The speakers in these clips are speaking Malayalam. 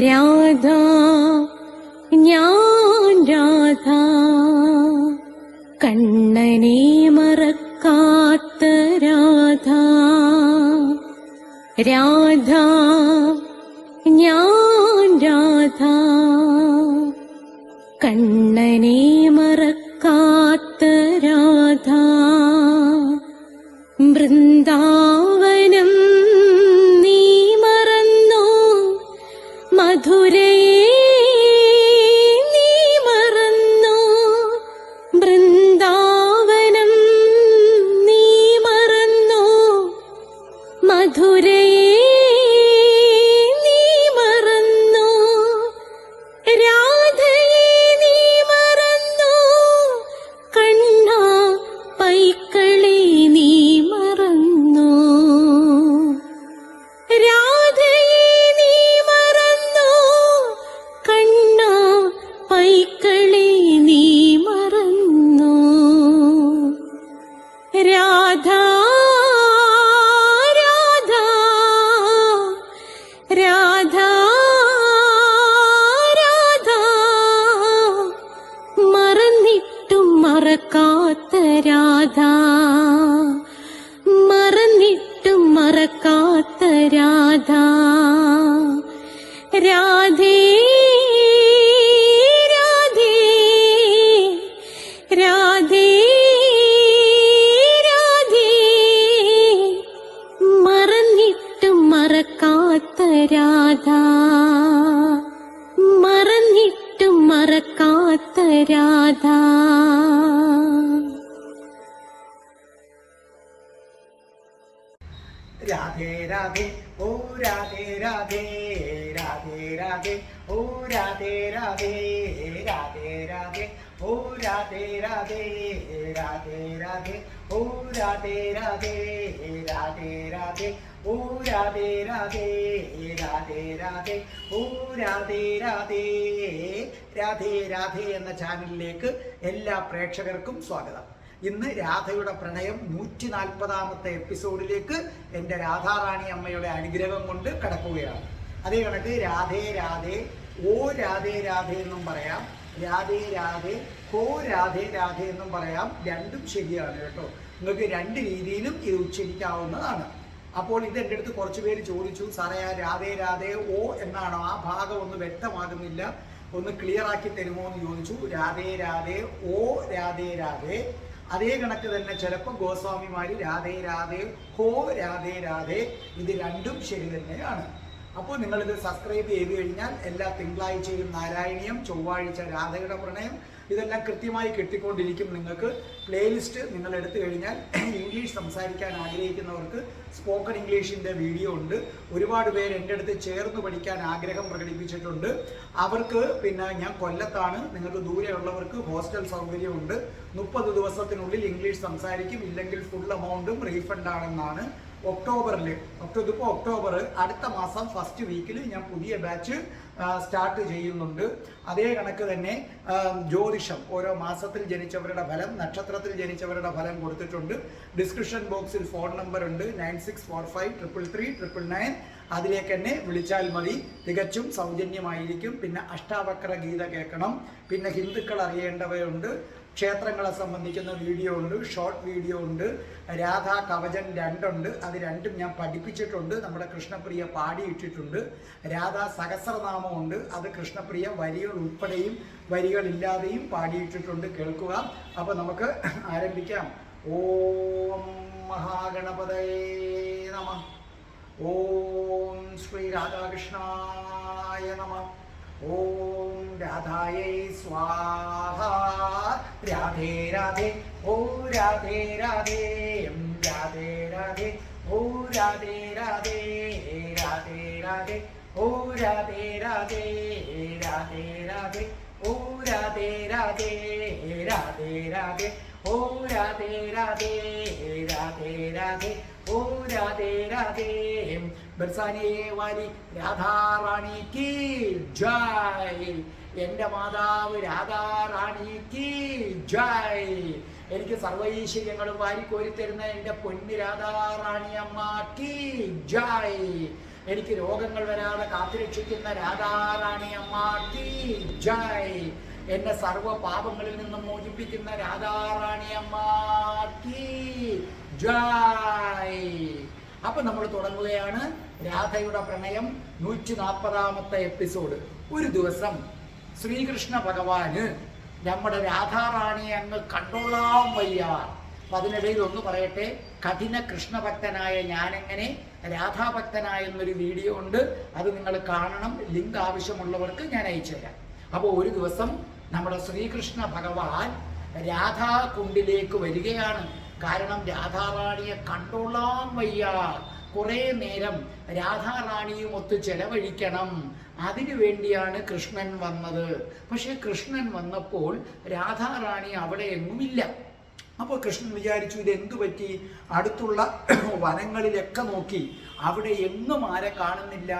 രാധ ഞാൻ രാധ കണ്ണനെ മറക്കാത്ത രാധ. രാധ ഞാൻ രാധ കണ്ണനെ മറക്കാത്ത രാധ. വൃന്ദാവനം നീ മറന്നോ, മധുരയെ നീ മറന്നോ. വൃന്ദാവനം നീ മറന്നോ, മധുരയെ നീ മറന്നോ. രാധയെ നീ മറന്നോ, കണ്ണാ പൈക്കളെ നീ മറന്നോ. രാധയെ നീ മറന്നോ, കണ്ണാ പൈക്കളെ നീ മറന്നോ. രാധ രാധ രാധ രാധ മറന്നിട്ടും മറക്കാത്ത രാധ. മറന്നിട്ടും മറക്കാത്ത രാധ. രാധേ രാധേ രാധേ രാധേ മറന്നിട്ടും മറക്കാത്ത രാധ. മറന്നിട്ടും മറക്കാത്ത രാധ. രാധേ രാധേ ഓ രാധേ രാധേ രാധേ രാധേ ഓ രാധേ രാധേ രാധേ രാധേ ഓ രാധേ രാധേ രാധേ രാധേ ഓ രാധേ രാധേ രാധേ രാധേ ഓ രാധേ രാധേ രാധേ രാധേ ഓ രാധേ രാധേ. രാധേ രാധേ എന്ന ചാനലിലേക്ക് എല്ലാ പ്രേക്ഷകർക്കും സ്വാഗതം. ഇന്ന് രാധയുടെ പ്രണയം 140ാമത്തെ എപ്പിസോഡിലേക്ക് എൻ്റെ രാധാറാണി അമ്മയുടെ അനുഗ്രഹം കൊണ്ട് കടക്കുകയാണ്. അതേ കണക്ക് രാധേ രാധേ ഓ രാധേ രാധേ എന്നും പറയാം, രാധേ രാധേ ഹോ രാധേ രാധേ എന്നും പറയാം. രണ്ടും ശരിയാണ് കേട്ടോ. നിങ്ങൾക്ക് രണ്ട് രീതിയിലും ഇത് ഉച്ചരിക്കാവുന്നതാണ്. അപ്പോൾ ഇത് എൻ്റെ അടുത്ത് കുറച്ച് പേര് ചോദിച്ചു, സാറേ ആ രാധേ രാധേ ഓ എന്നാണോ, ആ ഭാഗം ഒന്ന് വ്യക്തമാകുന്നില്ല, ഒന്ന് ക്ലിയർ ആക്കി തരുമോ എന്ന് ചോദിച്ചു. രാധേ രാധേ ഓ രാധേ രാധേ. അതേ കണക്ക് തന്നെ ചിലപ്പോൾ ഗോസ്വാമിമാര് രാധേ രാധേ ഹോ രാധേ രാധേ, ഇത് രണ്ടും ശരി തന്നെയാണ്. അപ്പോൾ നിങ്ങളിത് സബ്സ്ക്രൈബ് ചെയ്ത് കഴിഞ്ഞാൽ എല്ലാ തിങ്കളാഴ്ചയും നാരായണീയം, ചൊവ്വാഴ്ച രാധയുടെ പ്രണയം, ഇതെല്ലാം കൃത്യമായി കിട്ടിക്കൊണ്ടിരിക്കും. നിങ്ങൾക്ക് പ്ലേലിസ്റ്റ് നിങ്ങൾ എടുത്തു കഴിഞ്ഞാൽ ഇംഗ്ലീഷ് സംസാരിക്കാൻ ആഗ്രഹിക്കുന്നവർക്ക് സ്പോക്കൺ ഇംഗ്ലീഷിൻ്റെ വീഡിയോ ഉണ്ട്. ഒരുപാട് പേര് എൻ്റെ അടുത്ത് ചേർന്ന് പഠിക്കാൻ ആഗ്രഹം പ്രകടിപ്പിച്ചിട്ടുണ്ട്. അവർക്ക് പിന്നെ ഞാൻ കൊല്ലത്താണ്, നിങ്ങൾക്ക് ദൂരെയുള്ളവർക്ക് ഹോസ്റ്റൽ സൗകര്യമുണ്ട്. 30 ദിവസത്തിനുള്ളിൽ ഇംഗ്ലീഷ് സംസാരിക്കും, ഇല്ലെങ്കിൽ ഫുൾ എമൗണ്ടും റീഫണ്ട് ആണെന്നാണ്. ഇതിപ്പോൾ ഒക്ടോബർ അടുത്ത മാസം ഫസ്റ്റ് വീക്കിൽ ഞാൻ പുതിയ ബാച്ച് സ്റ്റാർട്ട് ചെയ്യുന്നുണ്ട്. അതേ കണക്ക് തന്നെ ജ്യോതിഷം, ഓരോ മാസത്തിൽ ജനിച്ചവരുടെ ഫലം, നക്ഷത്രത്തിൽ ജനിച്ചവരുടെ ഫലം കൊടുത്തിട്ടുണ്ട്. ഡിസ്ക്രിപ്ഷൻ ബോക്സിൽ ഫോൺ നമ്പർ ഉണ്ട്, 9645333999. അതിലേക്ക് എന്നെ വിളിച്ചാൽ മതി, തികച്ചും സൗജന്യമായിരിക്കും. പിന്നെ അഷ്ടാവക്ര ഗീത കേൾക്കണം, പിന്നെ ഹിന്ദുക്കൾ അറിയേണ്ടവയുണ്ട്, ക്ഷേത്രങ്ങളെ സംബന്ധിക്കുന്ന വീഡിയോ ഉണ്ട്, ഷോർട്ട് വീഡിയോ ഉണ്ട്, രാധാ കവചൻ 2 ഉണ്ട്, അത് രണ്ടും ഞാൻ പഠിപ്പിച്ചിട്ടുണ്ട്. നമ്മുടെ കൃഷ്ണപ്രിയ പാടിയിട്ടിട്ടുണ്ട്. രാധാ സഹസ്രനാമം ഉണ്ട്, അത് കൃഷ്ണപ്രിയ വരികൾ ഉൾപ്പെടെയും വരികളില്ലാതെയും പാടിയിട്ടിട്ടുണ്ട്. കേൾക്കുക. അപ്പോൾ നമുക്ക് ആരംഭിക്കാം. ഓം മഹാഗണപതയേ നമഃ. ഓം ശ്രീ രാധാകൃഷ്ണായ നമഃ. ഓം രാധായേ സ്വാഹ. രാധേ രാധേ ഓ രാധേ രാധേ രാധേ രാധേ ഓ രാധേ രാധേ രാധേ രാധേ ഓ രാധേ രാധേ രാധേ രാധേ ഓ രാധേ രാധേ രാധേ രാധേ ഓ രാധേ രാധേ രാധേ രാധേ ഓ രാധേ രാധേ. ബർസാനിയെ വാലി രാധാറാണി കി ജയ്. എൻ്റെ മാതാവ് രാധാറാണി കി ജയ്. എനിക്ക് സർവൈശ്വര്യങ്ങളും വാരിക്കോരി തരുന്ന എൻ്റെ പൊന്നു രാധാറാണി അമ്മ കി ജയ്. എനിക്ക് രോഗങ്ങൾ വരാതെ കാത്തുരക്ഷിക്കുന്ന രാധാറാണി അമ്മ കീ ജയ്. എന്നെ സർവ്വ പാപങ്ങളിൽ നിന്നും മോചിപ്പിക്കുന്ന രാധാറാണി അമ്മ കീ ജയ്. അപ്പൊ നമ്മൾ തുടങ്ങുകയാണ് രാധയുടെ പ്രണയം 140ാമത്തെ എപ്പിസോഡ്. ഒരു ദിവസം ശ്രീകൃഷ്ണ ഭഗവാന് നമ്മുടെ രാധാറാണിയെ അങ്ങ് കണ്ടോളാൻ വയ്യ. അതിനിടയിൽ ഒന്ന് പറയട്ടെ, കഠിന കൃഷ്ണഭക്തനായ ഞാനെങ്ങനെ രാധാഭക്തനായെന്നൊരു വീഡിയോ ഉണ്ട്, അത് നിങ്ങൾ കാണണം. ലിങ്ക് ആവശ്യമുള്ളവർക്ക് ഞാൻ അയച്ചു തരാം. അപ്പോൾ ഒരു ദിവസം നമ്മുടെ ശ്രീകൃഷ്ണ ഭഗവാൻ രാധാകുണ്ടിലേക്ക് വരികയാണ്. കാരണം രാധാറാണിയെ കണ്ടോളാൻ വയ്യ. കുറേ നേരം രാധാറാണിയും ഒത്ത് ചെലവഴിക്കണം. അതിനു വേണ്ടിയാണ് കൃഷ്ണൻ വന്നത്. പക്ഷെ കൃഷ്ണൻ വന്നപ്പോൾ രാധാറാണി അവിടെ എങ്ങുമില്ല. അപ്പോൾ കൃഷ്ണൻ വിചാരിച്ചു, ഇതെന്തു പറ്റി? അടുത്തുള്ള വനങ്ങളിലൊക്കെ നോക്കി, അവിടെ എങ്ങും ആരെ കാണുന്നില്ല,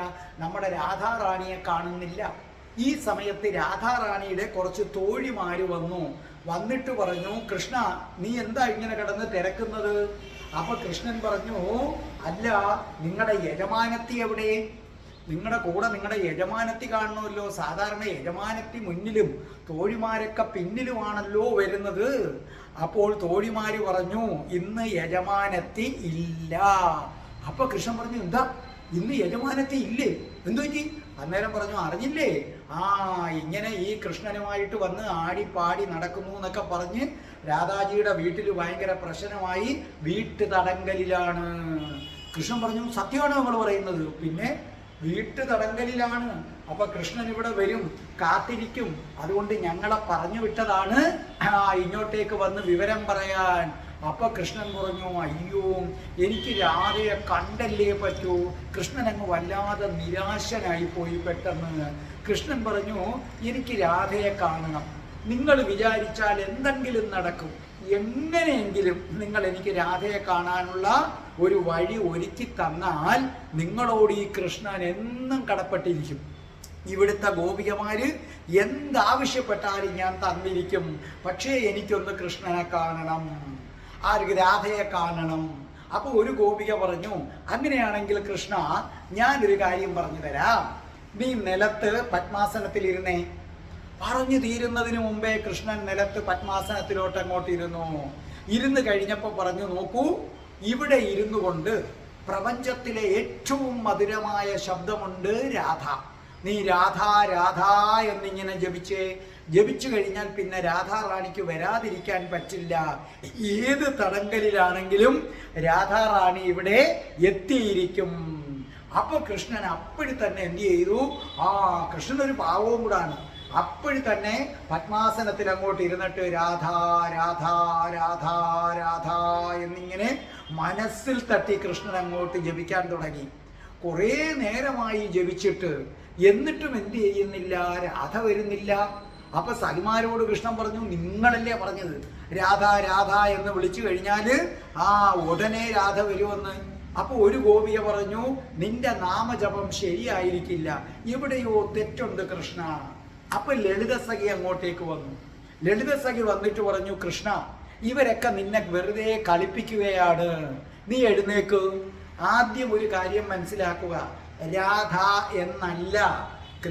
നമ്മുടെ രാധാറാണിയെ കാണുന്നില്ല. ഈ സമയത്ത് രാധാറാണിയുടെ കുറച്ച് തോഴിമാര് വന്നിട്ട് പറഞ്ഞു, കൃഷ്ണ നീ എന്താ ഇങ്ങനെ കിടന്ന് തിരക്കുന്നത്? അപ്പൊ കൃഷ്ണൻ പറഞ്ഞു, അല്ല, നിങ്ങളുടെ യജമാനത്തി എവിടെ? നിങ്ങളുടെ കൂടെ നിങ്ങളുടെ യജമാനത്തി കാണണമല്ലോ. സാധാരണ യജമാനത്തി മുന്നിലും തോഴിമാരൊക്കെ പിന്നിലുമാണല്ലോ വരുന്നത്. അപ്പോൾ തോഴിമാര് പറഞ്ഞു, ഇന്ന് യജമാനത്തി ഇല്ല. അപ്പൊ കൃഷ്ണൻ പറഞ്ഞു, എന്താ ഇന്ന് യജമാനത്തി ഇല്ലേ? എന്തു പറ്റി? അന്നേരം പറഞ്ഞു, അറിഞ്ഞില്ലേ, ഇങ്ങനെ ഈ കൃഷ്ണനുമായിട്ട് വന്ന് ആടിപ്പാടി നടക്കുന്നു എന്നൊക്കെ പറഞ്ഞ് രാധാജിയുടെ വീട്ടിൽ ഭയങ്കര പ്രശ്നമായി, വീട്ടു തടങ്കലിലാണ്. കൃഷ്ണൻ പറഞ്ഞു, സത്യമാണ് നമ്മൾ പറയുന്നത്? പിന്നെ വീട്ടു തടങ്കലിലാണ്. അപ്പൊ കൃഷ്ണൻ ഇവിടെ വരും, കാത്തിരിക്കും. അതുകൊണ്ട് ഞങ്ങളെ പറഞ്ഞു വിട്ടതാണ് ഇങ്ങോട്ടേക്ക് വന്ന് വിവരം പറയാൻ. അപ്പൊ കൃഷ്ണൻ പറഞ്ഞു, അയ്യോ, എനിക്ക് രാധയെ കണ്ടല്ലേ പറ്റൂ. കൃഷ്ണൻ അങ്ങ് വല്ലാതെ നിരാശനായി പോയി പെട്ടെന്ന്. കൃഷ്ണൻ പറഞ്ഞു, എനിക്ക് രാധയെ കാണണം. നിങ്ങൾ വിചാരിച്ചാൽ എന്തെങ്കിലും നടക്കും. എങ്ങനെയെങ്കിലും നിങ്ങൾ എനിക്ക് രാധയെ കാണാനുള്ള ഒരു വഴി ഒരുക്കി തന്നാൽ നിങ്ങളോട് ഈ കൃഷ്ണൻ എന്നും കടപ്പെട്ടിരിക്കും. ഇവിടുത്തെ ഗോപികമാര് എന്താവശ്യപ്പെട്ടാലും ഞാൻ തന്നിരിക്കും. പക്ഷേ എനിക്കൊന്ന് കൃഷ്ണനെ കാണണം, ആർക്ക് രാധയെ കാണണം. അപ്പൊ ഒരു ഗോപിക പറഞ്ഞു, അങ്ങനെയാണെങ്കിൽ കൃഷ്ണ, ഞാനൊരു കാര്യം പറഞ്ഞു തരാം. നീ നിലത്ത് പത്മാസനത്തിലിരുന്നേ. പറഞ്ഞു തീരുന്നതിന് മുമ്പേ കൃഷ്ണൻ നിലത്ത് പത്മാസനത്തിലോട്ട് അങ്ങോട്ട് ഇരുന്നു കഴിഞ്ഞപ്പോൾ പറഞ്ഞു, നോക്കൂ, ഇവിടെ ഇരുന്നു കൊണ്ട് പ്രപഞ്ചത്തിലെ ഏറ്റവും മധുരമായ ശബ്ദമുണ്ട് രാധ. നീ രാധ രാധ എന്നിങ്ങനെ ജപിച്ചു കഴിഞ്ഞാൽ പിന്നെ രാധാറാണിക്ക് വരാതിരിക്കാൻ പറ്റില്ല. ഏത് തടങ്കലിലാണെങ്കിലും രാധാറാണി ഇവിടെ എത്തിയിരിക്കും. അപ്പൊ കൃഷ്ണൻ അപ്പോഴി തന്നെ എന്ത് ചെയ്തു? കൃഷ്ണൻ ഒരു പാവവും കൂടാണ്. അപ്പോഴി തന്നെ പത്മാസനത്തിൽ അങ്ങോട്ട് ഇരുന്നിട്ട് രാധ രാധ രാധ രാധ എന്നിങ്ങനെ മനസ്സിൽ തട്ടി കൃഷ്ണൻ അങ്ങോട്ട് ജപിക്കാൻ തുടങ്ങി. കുറേ നേരമായി ജപിച്ചിട്ട് എന്നിട്ടും എന്ത് ചെയ്യുന്നില്ല, രാധ വരുന്നില്ല. അപ്പൊ സഖിമാരോട് കൃഷ്ണൻ പറഞ്ഞു, നിങ്ങളല്ലേ പറഞ്ഞത് രാധ രാധ എന്ന് വിളിച്ചു കഴിഞ്ഞാല് ഉടനെ രാധ വരുമെന്ന്. അപ്പൊ ഒരു ഗോപിക പറഞ്ഞു, നിന്റെ നാമജപം ശരിയായിരിക്കില്ല, എവിടെയോ തെറ്റുണ്ട് കൃഷ്ണ. അപ്പൊ ലളിതസഖി അങ്ങോട്ടേക്ക് വന്നു. ലളിതസഖി വന്നിട്ട് പറഞ്ഞു, കൃഷ്ണ, ഇവരൊക്കെ നിന്നെ വെറുതെ കളിപ്പിക്കുകയാണ്, നീ എഴുന്നേക്ക്. ആദ്യം ഒരു കാര്യം മനസ്സിലാക്കുക, രാധ എന്നല്ല,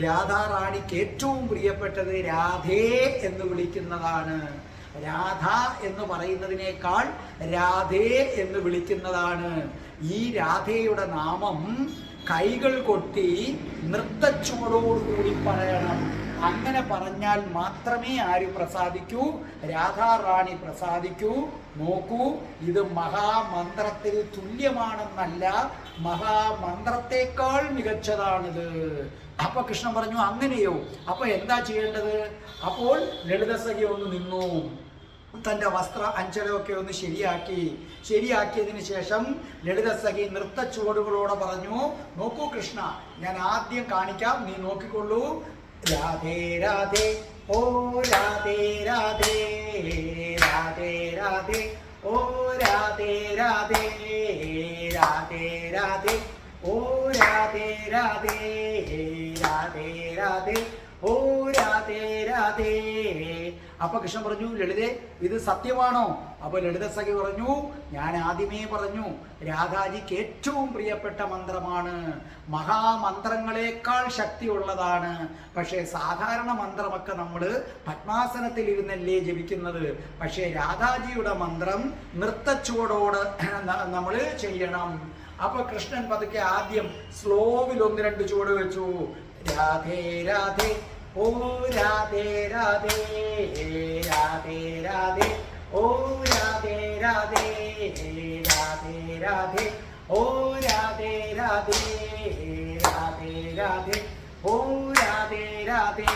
രാധാറാണിക്ക് ഏറ്റവും പ്രിയപ്പെട്ടത് രാധേ എന്ന് വിളിക്കുന്നതാണ്. രാധ എന്ന് പറയുന്നതിനേക്കാൾ രാധേ എന്ന് വിളിക്കുന്നതാണ്. ഈ രാധയുടെ നാമം കൈകൾ കൊട്ടി നൃത്തച്ചുവടോടുകൂടി പറയണം. അങ്ങനെ പറഞ്ഞാൽ മാത്രമേ ആര് പ്രസാദിക്കൂ? രാധാറാണി പ്രസാദിക്കൂ. നോക്കൂ, ഇത് മഹാമന്ത്രത്തിൽ തുല്യമാണെന്നല്ല, മഹാമന്ത്രത്തെക്കാൾ മികച്ചതാണിത്. അപ്പൊ കൃഷ്ണൻ പറഞ്ഞു, അങ്ങനെയോ? അപ്പൊ എന്താ ചെയ്യേണ്ടത്? അപ്പോൾ ലളിതസഖി ഒന്ന് നിന്നു, തൻ്റെ വസ്ത്ര അഞ്ചലമൊക്കെ ഒന്ന് ശരിയാക്കിയതിന് ശേഷം ലളിതസഖി നൃത്തച്ചുവടുകളോടെ പറഞ്ഞു, നോക്കൂ കൃഷ്ണ, ഞാൻ ആദ്യം കാണിക്കാം, നീ നോക്കിക്കൊള്ളൂ. രാധേ രാധേ ഓ രാധേ രാധേ രാധേ രാധേ ഓ രാധേ രാധേ രാധേ രാധേ ഓ രാധേ രാധേ രാധേ രാധേ ഓ രാധേ രാധേ അപ്പൊ കൃഷ്ണൻ പറഞ്ഞു, ലളിതേ ഇത് സത്യമാണോ? അപ്പൊ ലളിത സഖി പറഞ്ഞു, ഞാൻ ആദ്യമേ പറഞ്ഞു രാധാജിക്ക് ഏറ്റവും പ്രിയപ്പെട്ട മന്ത്രമാണ്, മഹാമന്ത്രങ്ങളെക്കാൾ ശക്തിയുള്ളതാണ്. പക്ഷേ സാധാരണ മന്ത്രമൊക്കെ നമ്മൾ പത്മാസനത്തിൽ ഇരുന്നല്ലേ ജപിക്കുന്നത്. പക്ഷേ രാധാജിയുടെ മന്ത്രം നൃത്തച്ചുവടോട് നമ്മൾ ചെയ്യണം. അപ്പൊ കൃഷ്ണൻ പതുക്കെ ആദ്യം സ്ലോവിൽ 1-2 ചുവട് വെച്ചു. രാധേ രാധേ ഓ രാധേ രാധേ രാധേ രാധേ ഓ രാധേ രാധേ രാധേ രാധേ ഓ രാധേ രാധേ രാധേ രാധേ ഓ രാധേ രാധേ.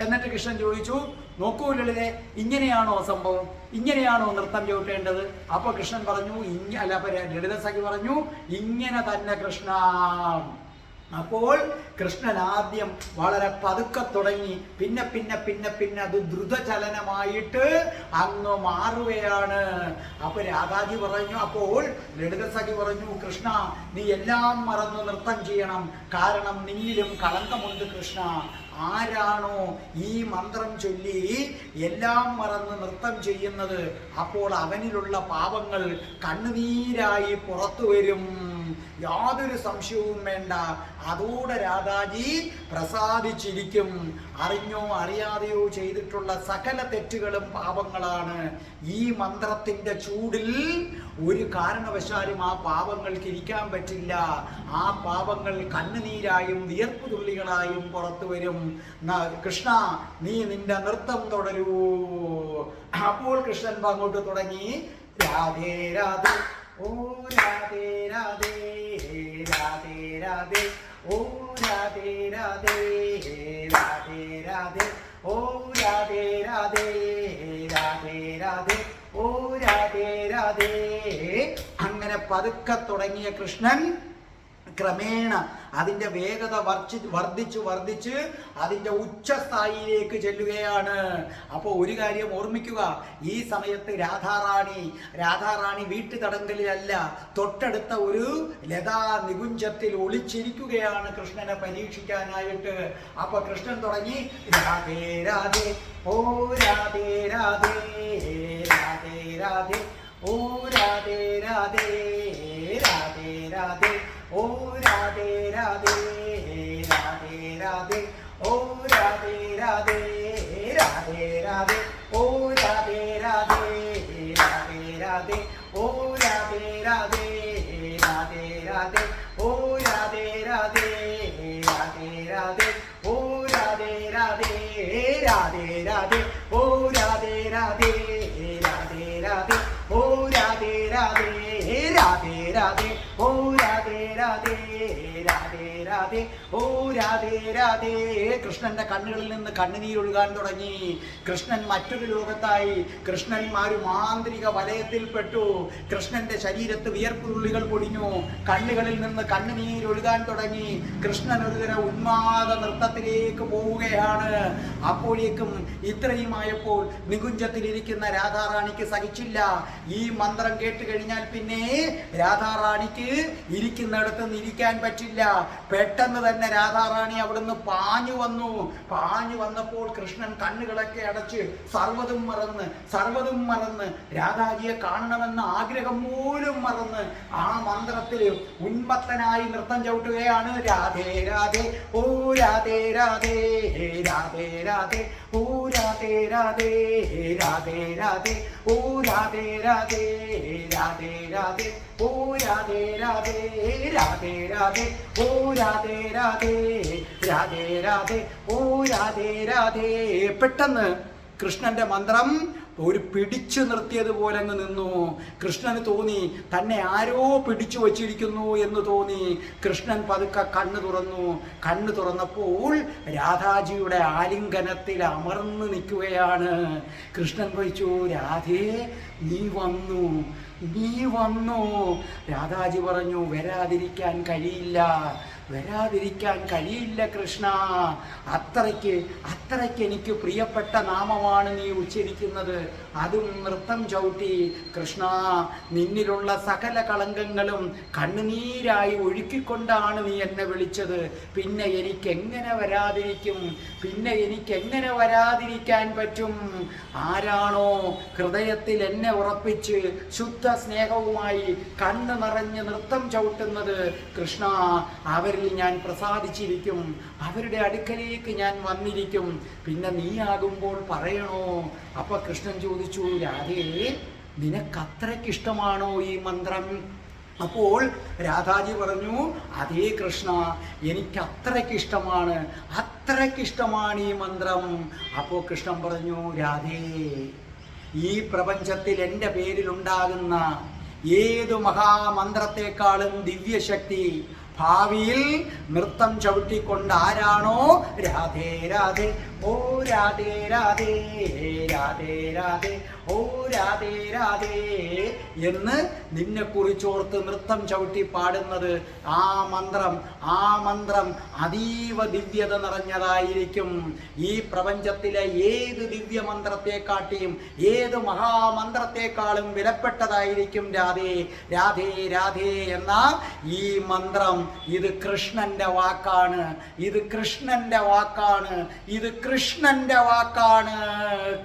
എന്നിട്ട് കൃഷ്ണൻ ചോദിച്ചു, നോക്കൂ ലളിതേ, ഇങ്ങനെയാണോ സംഭവം? ഇങ്ങനെയാണോ നൃത്തം ചവിട്ടേണ്ടത്? അപ്പൊ കൃഷ്ണൻ പറഞ്ഞു, ലളിത സഖി പറഞ്ഞു, ഇങ്ങനെ തന്നെ കൃഷ്ണ. അപ്പോൾ കൃഷ്ണൻ ആദ്യം വളരെ പതുക്കെ തുടങ്ങി, പിന്നെ പിന്നെ പിന്നെ പിന്നെ അത് ദ്രുതചലനമായിട്ട് അങ്ങ് മാറുകയാണ്. അപ്പൊ രാധാജി പറഞ്ഞു, അപ്പോൾ ലളിത സഖി പറഞ്ഞു, കൃഷ്ണ നീ എല്ലാം മറന്ന് നൃത്തം ചെയ്യണം, കാരണം നിന്നിലും കളങ്കമുണ്ട് കൃഷ്ണ. ആരാണോ ഈ മന്ത്രം ചൊല്ലി എല്ലാം മറന്ന് നൃത്തം ചെയ്യുന്നത്, അപ്പോൾ അവനിലുള്ള പാപങ്ങൾ കണ്ണുനീരായി പുറത്തു വരും, യാതൊരു സംശയവും വേണ്ട. അതോടെ രാധാജി പ്രസാദിച്ചിരിക്കും. അറിഞ്ഞോ അറിയാതെയോ ചെയ്തിട്ടുള്ള സകല തെറ്റുകളും പാപങ്ങളാണ്. ഈ മന്ത്രത്തിന്റെ ചൂടിൽ ഒരു കാരണവശാലും ആ പാപങ്ങൾക്ക് ഇരിക്കാൻ പറ്റില്ല. ആ പാപങ്ങൾ കണ്ണുനീരായും വിയർപ്പ് തുള്ളികളായും പുറത്തു വരും. കൃഷ്ണ നീ നിന്റെ നൃത്തം തുടരൂ. അപ്പോൾ കൃഷ്ണൻ അങ്ങോട്ട് തുടങ്ങി, രാധേ രാധേ ഓ രാധേ രാധേ രാധേ രാധേ ഓ രാധേ രാധേ രാധേ രാധേ ഓ രാധേ രാധേ രാധേ രാധേ ഓ രാധേ രാധേ. അങ്ങനെ പതുക്കെ തുടങ്ങിയ കൃഷ്ണൻ ക്രമേണ അതിന്റെ വേഗത വർദ്ധിച്ച് അതിന്റെ ഉച്ചസ്ഥായിയിലേക്ക് ചെല്ലുകയാണ്. അപ്പോൾ ഒരു കാര്യം ഓർമ്മിക്കുക, ഈ സമയത്ത് രാധാറാണി വീട്ടുതടങ്കലിലല്ല, തൊട്ടടുത്ത ഒരു ലതാ നികുഞ്ചത്തിൽ ഒളിച്ചിരിക്കുകയാണ് കൃഷ്ണനെ പരീക്ഷിക്കാനായിട്ട്. അപ്പൊ കൃഷ്ണൻ തുടങ്ങി, രാധേ രാധേ ഓ രാധേ രാധേ രാധേ രാധേ ഓ രാധേ രാധേ രാധേ രാധേ ഓ രാധേ രാധേ രാധേ രാധേ ഓ രാധേ രാധേ രാധേ രാധേ ഓ രാധേ രാധേ രാധേ രാധേ ഓ രാധേ രാധേ രാധേ രാധേ ഓ രാധേ രാധേ രാധേ രാധേ ഓ രാധേ രാധേ രാധേ രാധേ ഓ രാധേ രാധേ രാധേ രാധേ ഓ രാധേ രാധേ രാധേ രാധേ ഓ രാധേ രാധേ രാധേ രാധേ ഓ രാധേ രാധേ. കൃഷ്ണന്റെ കണ്ണുകളിൽ നിന്ന് കണ്ണുനീരൊഴുകാൻ തുടങ്ങി. കൃഷ്ണൻ മറ്റൊരു ലോകത്തായി. കൃഷ്ണൻ ഒരു മാന്ത്രിക വലയത്തിൽപ്പെട്ടു. കൃഷ്ണന്റെ ശരീരത്ത് വിയർപ്പുരുള്ളികൾ പൊടിഞ്ഞു. കണ്ണുകളിൽ നിന്ന് കണ്ണുനീരൊഴുകാൻ തുടങ്ങി. കൃഷ്ണൻ ഒരുതരം ഉന്മാദ നൃത്തത്തിലേക്ക് പോവുകയാണ്. അപ്പോഴേക്കും ഇത്രയുമായപ്പോൾ നികുഞ്ചത്തിലിരിക്കുന്ന രാധാറാണിക്ക് സഹിച്ചില്ല. ഈ മന്ത്രം കേട്ട് കഴിഞ്ഞാൽ പിന്നെ രാധാറാണിക്ക് ഇരിക്കുന്നിടത്ത് ഇരിക്കാൻ പറ്റില്ല. പെട്ടെന്ന് തന്നെ രാധാറാണി അവിടുന്ന് പാഞ്ഞു വന്നപ്പോൾ കൃഷ്ണൻ കണ്ണുകളൊക്കെ അടച്ച് സർവ്വതും മറന്ന് രാധാജിയെ കാണണമെന്ന ആഗ്രഹം പോലും മറന്ന് ആ മന്ത്രത്തിൽ ഉന്മത്തനായി നൃത്തം ചവിട്ടുകയാണ്. രാധേ രാധേ ഓ രാധേ രാധേ രാധേ രാധേ ഓ രാധേ രാധേ രാധേ രാധേ ഓ രാധേ രാധേ രാധേ രാധേ ഓ രാധേ രാധേ രാധേ രാധേ ഓ രാധേ രാധേ രാധേ രാധേ ഓ രാധേ രാധേ. പെട്ടെന്ന് കൃഷ്ണന്റെ മന്ത്രം ഒരു പിടിച്ചു നിർത്തിയതുപോലെ അങ്ങ് നിന്നു. കൃഷ്ണന് തോന്നി തന്നെ ആരോ പിടിച്ചു വച്ചിരിക്കുന്നു എന്ന് തോന്നി. കൃഷ്ണൻ പതുക്കെ കണ്ണു തുറന്നപ്പോൾ രാധാജിയുടെ ആലിംഗനത്തിൽ അമർന്നു നിൽക്കുകയാണ്. കൃഷ്ണൻ ചോദിച്ചു, രാധേ നീ വന്നു. രാധാജി പറഞ്ഞു, വരാതിരിക്കാൻ കഴിയില്ല. വരാതിരിക്കാൻ കഴിയില്ല കൃഷ്ണ. അത്രയ്ക്ക് എനിക്ക് പ്രിയപ്പെട്ട നാമമാണ് നീ ഉച്ചരിക്കുന്നത്, അതും നൃത്തം ചവിട്ടി. കൃഷ്ണ, നിന്നിലുള്ള സകല കളങ്കങ്ങളും കണ്ണുനീരായി ഒഴുക്കിക്കൊണ്ടാണ് നീ എന്നെ വിളിച്ചത്. പിന്നെ എനിക്കെങ്ങനെ വരാതിരിക്കാൻ പറ്റും? ആരാണോ ഹൃദയത്തിൽ എന്നെ ഉറപ്പിച്ച് ശുദ്ധ സ്നേഹവുമായി കണ്ണ് നിറഞ്ഞ് നൃത്തം ചവിട്ടുന്നത് കൃഷ്ണ, അവരിൽ ഞാൻ പ്രസാദിച്ചിരിക്കും, അവരുടെ അടുക്കലേക്ക് ഞാൻ വന്നിരിക്കും. പിന്നെ നീയാകുമ്പോൾ പറയണോ? അപ്പൊ കൃഷ്ണൻ ചോദിച്ചു, രാധേ, നിനക്കത്രയ്ക്കിഷ്ടമാണോ ഈ മന്ത്രം? അപ്പോൾ രാധാജി പറഞ്ഞു, അതേ കൃഷ്ണ, എനിക്ക് അത്രയ്ക്കിഷ്ടമാണ് ഈ മന്ത്രം. അപ്പോൾ കൃഷ്ണൻ പറഞ്ഞു, രാധേ, ഈ പ്രപഞ്ചത്തിൽ എൻ്റെ പേരിലുണ്ടാകുന്ന ഏതു മഹാമന്ത്രത്തെക്കാളും ദിവ്യശക്തി ഭാവിയിൽ നൃത്തം ചവിട്ടിക്കൊണ്ട് ആരാണോ രാധേ രാധേ ഓ രാധേ രാധേ രാധേ രാധേ ഓ രാധേ രാധേ എന്ന് നിന്നെക്കുറിച്ചോർത്ത് നൃത്തം ചവിട്ടി പാടുന്നത്, ആ മന്ത്രം അതീവ ദിവ്യത നിറഞ്ഞതായിരിക്കും. ഈ പ്രപഞ്ചത്തിലെ ഏത് ദിവ്യമന്ത്രത്തെക്കാട്ടിയും ഏത് മഹാമന്ത്രത്തെക്കാളും വിലപ്പെട്ടതായിരിക്കും രാധേ രാധേ രാധേ എന്ന ഈ മന്ത്രം. ഇത് കൃഷ്ണന്റെ വാക്കാണ്,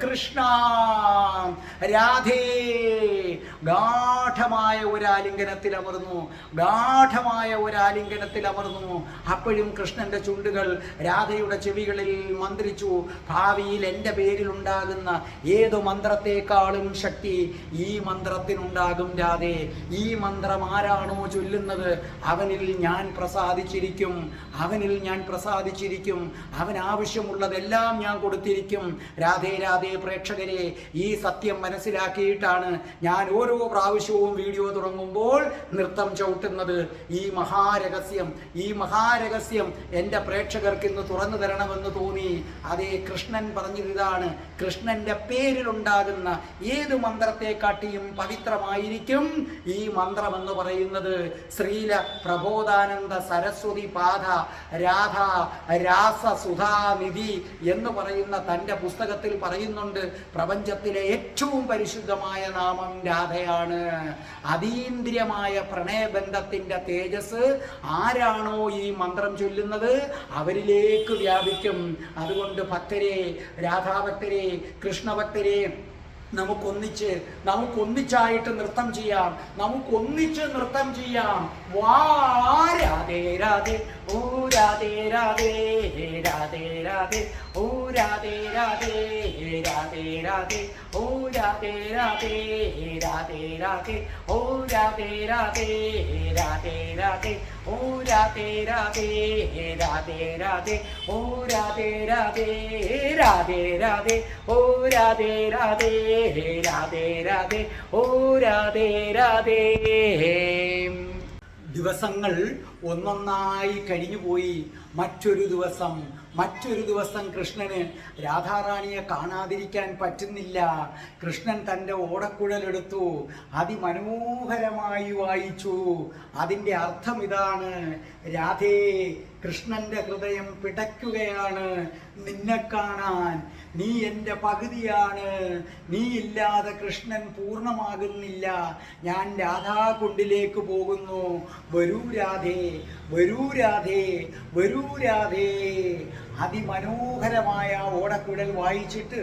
കൃഷ്ണ രാധേ ഗാഠമായ ഒരു ആലിംഗനത്തിൽ അമർന്നു. അപ്പോഴും കൃഷ്ണന്റെ ചുണ്ടുകൾ രാധയുടെ ചെവികളിൽ മന്ത്രിച്ചു, ഭാവിയിൽ എൻ്റെ പേരിലുണ്ടാകുന്ന ഏതു മന്ത്രത്തെക്കാളും ശക്തി ഈ മന്ത്രത്തിനുണ്ടാകും രാധേ. ഈ മന്ത്രം ആരാണോ ചൊല്ലുന്നത് അവനിൽ ഞാൻ പ്രസാദിച്ചിരിക്കും, അവൻ ആവശ്യമുള്ളതെല്ലാം ഞാൻ കൊടുത്തിരിക്കും. രാധേ രാധേ പ്രേക്ഷകരെ, ഈ സത്യം മനസ്സിലാക്കിയിട്ടാണ് ഞാൻ ഓരോ പ്രാവശ്യവും വീഡിയോ തുടങ്ങുമ്പോൾ നൃത്തം ചവിട്ടുന്നത്. ഈ മഹാരഹസ്യം എൻ്റെ പ്രേക്ഷകർക്ക് ഇന്ന് തുറന്നു തരണമെന്ന് തോന്നി. അതേ, കൃഷ്ണൻ പറഞ്ഞതിതാണ്, കൃഷ്ണന്റെ പേരിലുണ്ടാകുന്ന ഏത് മന്ത്രത്തെക്കാട്ടിയും പവിത്രമായിരിക്കും ഈ മന്ത്രമെന്ന് പറയുന്നത്. ശ്രീല പ്രബോധാനന്ദ സരസ്വതി പാദ രാധ രാസ സുധാനിധി എന്ന് പറയുന്ന തൻ്റെ പുസ്തകത്തിൽ പറയുന്നുണ്ട്, പ്രപഞ്ചത്തിലെ ഏറ്റവും പരിശുദ്ധമായ നാമം രാധയാണ്. അതീന്ദ്രിയമായ പ്രണയബന്ധത്തിൻ്റെ തേജസ് ആരാണോ ഈ മന്ത്രം ചൊല്ലുന്നത് അവരിലേക്ക് വ്യാപിക്കും. അതുകൊണ്ട് ഭക്തരെ, രാധാഭക്തരെ, കൃഷ്ണഭക്തരെ, നമുക്കൊന്നിച്ചായിട്ട് നൃത്തം ചെയ്യാം, വാ രാധേ രാധേ ഓ രാധേ രാധേ രാധേ രാധേ ഓ രാധേ രാധേ രാധേ രാധേ ഓ രാധേ രാധേ രാധേ രാധേ ഓ രാധേ രാധേ രാധേ രാധേ ഓ രാധേ രാധേ രാധേ രാധേ ഓ രാധേ രാധേ രാധേ രാധേ ഓ രാധേ രാധേ രാധേ രാധേ ഓ രാധേ രാധേ. ദിവസങ്ങൾ ഒന്നൊന്നായി കഴിഞ്ഞുപോയി. മറ്റൊരു ദിവസം കൃഷ്ണന് രാധാറാണിയെ കാണാതിരിക്കാൻ പറ്റുന്നില്ല. കൃഷ്ണൻ തൻ്റെ ഓടക്കുഴലെടുത്തു, അതിമനോഹരമായി വായിച്ചു. അതിൻ്റെ അർത്ഥം ഇതാണ്, രാധേ, കൃഷ്ണന്റെ ഹൃദയം പിടയ്ക്കുകയാണ് നിന്നെ കാണാൻ. നീ എൻ്റെ പകുതിയാണ്, നീ ഇല്ലാതെ കൃഷ്ണൻ പൂർണ്ണമാകുന്നില്ല. ഞാൻ രാധാകുണ്ടിലേക്ക് പോകുന്നു, വരൂ രാധേ, വരൂ രാധേ, വരൂ രാധേ. അതിമനോഹരമായ ഓടക്കുഴൽ വായിച്ചിട്ട്